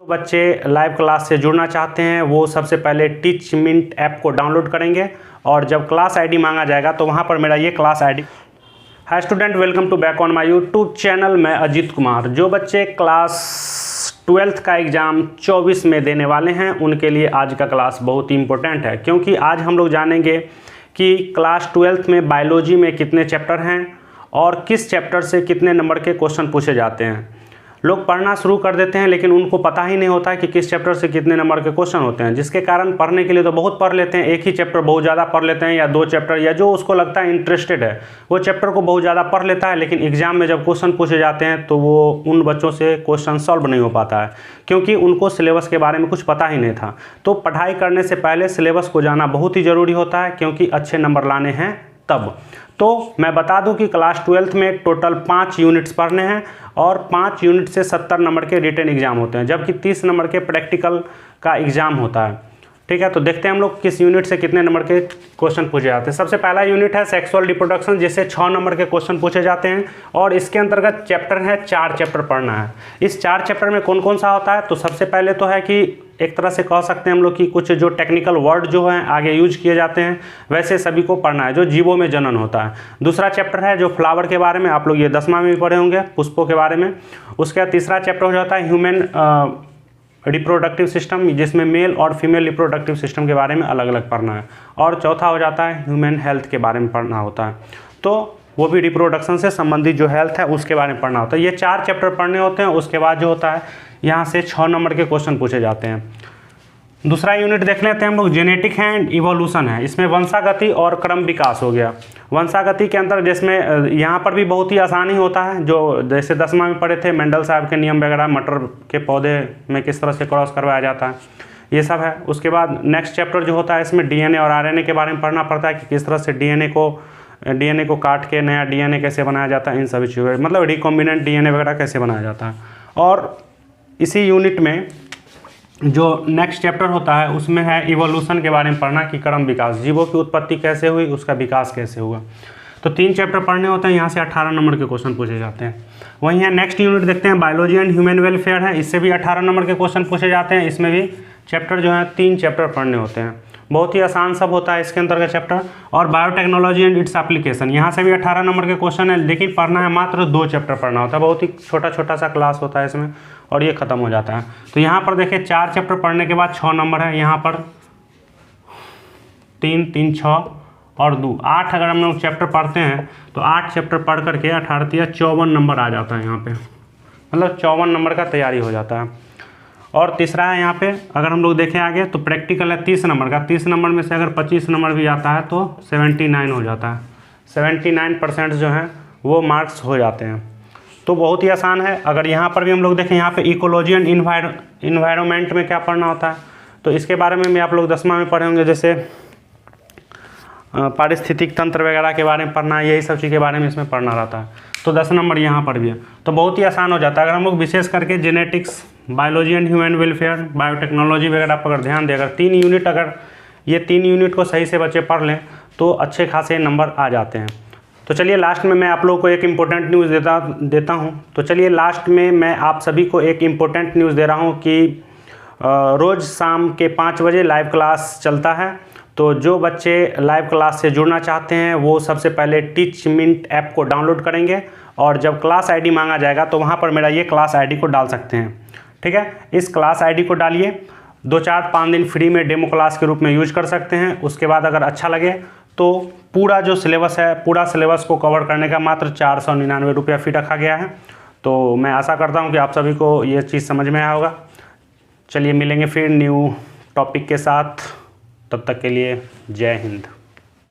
बच्चे live class से जुड़ना चाहते हैं वो सबसे पहले टीच मिनट ऐप को डाउनलोड करेंगे और जब क्लास आईडी मांगा जाएगा तो वहाँ पर मेरा ये class ID. Hi student, welcome to back on my YouTube channel. मैं अजीत कुमार। जो बच्चे क्लास 12th का एग्ज़ाम 24 में देने वाले हैं उनके लिए आज का क्लास बहुत ही इंपॉर्टेंट है, क्योंकि आज हम लोग जानेंगे कि क्लास 12th में बायोलॉजी में कितने चैप्टर हैं और किस चैप्टर से कितने नंबर के क्वेश्चन पूछे जाते हैं। लोग पढ़ना शुरू कर देते हैं लेकिन उनको पता ही नहीं होता है कि किस चैप्टर से कितने नंबर के क्वेश्चन होते हैं, जिसके कारण पढ़ने के लिए तो बहुत पढ़ लेते हैं, एक ही चैप्टर बहुत ज़्यादा पढ़ लेते हैं या दो चैप्टर, या जो उसको लगता है इंटरेस्टेड है वो चैप्टर को बहुत ज़्यादा पढ़ लेता है, लेकिन एग्जाम में जब क्वेश्चन पूछे जाते हैं तो वो उन बच्चों से क्वेश्चन सॉल्व नहीं हो पाता है, क्योंकि उनको सिलेबस के बारे में कुछ पता ही नहीं था। तो पढ़ाई करने से पहले सिलेबस को जाना बहुत ही ज़रूरी होता है, क्योंकि अच्छे नंबर लाने हैं तब। तो मैं बता दूं कि क्लास 12th में टोटल 5 यूनिट्स पढ़ने हैं और 5 यूनिट से 70 नंबर के रिटन एग्जाम होते हैं, जबकि 30 नंबर के प्रैक्टिकल का एग्जाम होता है। ठीक है, तो देखते हैं हम लोग किस यूनिट से कितने नंबर के क्वेश्चन पूछे जाते हैं। सबसे पहला यूनिट है सेक्सुअल रिप्रोडक्शन, जिससे 6 नंबर के क्वेश्चन पूछे जाते हैं और इसके अंतर्गत चैप्टर है 4 चैप्टर पढ़ना है। इस 4 चैप्टर में कौन कौन सा होता है, तो सबसे पहले तो है कि एक तरह से कह सकते हैं हम लोग कि कुछ जो टेक्निकल वर्ड जो हैं आगे यूज किए जाते हैं वैसे सभी को पढ़ना है, जो जीवों में जनन होता है। दूसरा चैप्टर है जो फ्लावर के बारे में, आप लोग ये 10वां में भी पढ़े होंगे, पुष्पों के बारे में। उसके बाद तीसरा चैप्टर हो जाता है ह्यूमन रिप्रोडक्टिव सिस्टम, जिसमें मेल और फीमेल रिप्रोडक्टिव सिस्टम के बारे में अलग अलग पढ़ना है। और चौथा हो जाता है ह्यूमन हेल्थ के बारे में पढ़ना होता है, तो वो भी रिप्रोडक्शन से संबंधित जो हेल्थ है उसके बारे में पढ़ना होता है। ये 4 चैप्टर पढ़ने होते हैं। उसके बाद जो होता है यहाँ से 6 नंबर के क्वेश्चन पूछे जाते हैं। दूसरा यूनिट देख लेते हैं हम लोग, जेनेटिक एंड इवोल्यूशन है। इसमें वंशागति और क्रम विकास हो गया। वंशागति के अंदर जिसमें यहाँ पर भी बहुत ही आसानी होता है, जो जैसे 10वां में पढ़े थे मेंडल साहब के नियम वगैरह, मटर के पौधे में किस तरह से क्रॉस करवाया जाता है, ये सब है। उसके बाद नेक्स्ट चैप्टर जो होता है इसमें डीएनए और आरएनए के बारे में पढ़ना पड़ता है कि किस तरह से डीएनए को काट के नया डीएनए कैसे बनाया जाता है, इन सभी चीज़ों, मतलब रिकॉम्बिनेंट डीएनए वगैरह कैसे बनाया जाता है। और इसी यूनिट में जो नेक्स्ट चैप्टर होता है उसमें है इवोल्यूशन के बारे में पढ़ना कि क्रम विकास, जीवों की उत्पत्ति कैसे हुई, उसका विकास कैसे हुआ। तो 3 चैप्टर पढ़ने होते हैं, यहाँ से 18 नंबर के क्वेश्चन पूछे जाते हैं। वहीं है नेक्स्ट यूनिट देखते हैं, बायोलॉजी एंड ह्यूमन वेलफेयर है। इससे भी 18 नंबर के क्वेश्चन पूछे जाते हैं। इसमें भी चैप्टर जो है 3 चैप्टर पढ़ने होते हैं, बहुत ही आसान सब होता है इसके अंतर्गत चैप्टर। और बायोटेक्नोलॉजी एंड इट्स एप्लीकेशन, यहाँ से भी 18 नंबर के क्वेश्चन है, लेकिन पढ़ना है मात्र 2 चैप्टर पढ़ना होता है, बहुत ही छोटा छोटा सा क्लास होता है इसमें और ये खत्म हो जाता है। तो यहाँ पर देखिए 4 चैप्टर पढ़ने के बाद 6 नंबर है, यहाँ पर 3 3 6 और 2 8। अगर हम लोग चैप्टर पढ़ते हैं तो 8 चैप्टर पढ़ करके 18 54 नंबर आ जाता है यहाँ पे, मतलब 54 नंबर का तैयारी हो जाता है। और तीसरा है यहाँ पे अगर हम लोग देखें आगे तो प्रैक्टिकल है 30 नंबर का। 30 नंबर में से अगर 25 नंबर भी आता है तो 79 हो जाता है, 79% जो है वो मार्क्स हो जाते हैं। तो बहुत ही आसान है। अगर यहाँ पर भी हम लोग देखें, यहाँ पे इकोलॉजी एंड इन्वायरमेंट में क्या पढ़ना होता है, तो इसके बारे में भी आप लोग 10वां में पढ़े होंगे, जैसे पारिस्थितिक तंत्र वगैरह के बारे में पढ़ना है, यही सब चीज़ के बारे में इसमें पढ़ना रहता है। तो 10 नंबर यहाँ पर भी है, तो बहुत ही आसान हो जाता है। अगर हम लोग विशेष करके genetics, biology and human welfare, biotechnology वगैरह पर अगर ध्यान दें, अगर 3 यूनिट अगर ये 3 यूनिट को सही से बच्चे पढ़ लें तो अच्छे खासे नंबर आ जाते हैं। तो चलिए लास्ट में मैं आप लोगों को एक इम्पोर्टेंट न्यूज़ देता हूँ। तो चलिए लास्ट में मैं आप सभी को एक इम्पोर्टेंट न्यूज़ दे रहा हूँ कि रोज़ शाम के 5 बजे लाइव क्लास चलता है। तो जो बच्चे लाइव क्लास से जुड़ना चाहते हैं वो सबसे पहले टीच मिनट ऐप को डाउनलोड करेंगे और जब क्लास आईडी मांगा जाएगा तो वहाँ पर मेरा ये क्लास आईडी को डाल सकते हैं। ठीक है, इस क्लास आईडी को डालिए, 2 4 5 दिन फ्री में डेमो क्लास के रूप में यूज कर सकते हैं। उसके बाद अगर अच्छा लगे तो पूरा जो सिलेबस है, पूरा सिलेबस को कवर करने का मात्र 499 रुपया फ़ी रखा गया है। तो मैं आशा करता हूँ कि आप सभी को ये चीज़ समझ में आया होगा। चलिए मिलेंगे फिर न्यू टॉपिक के साथ, तब तक के लिए जय हिंद।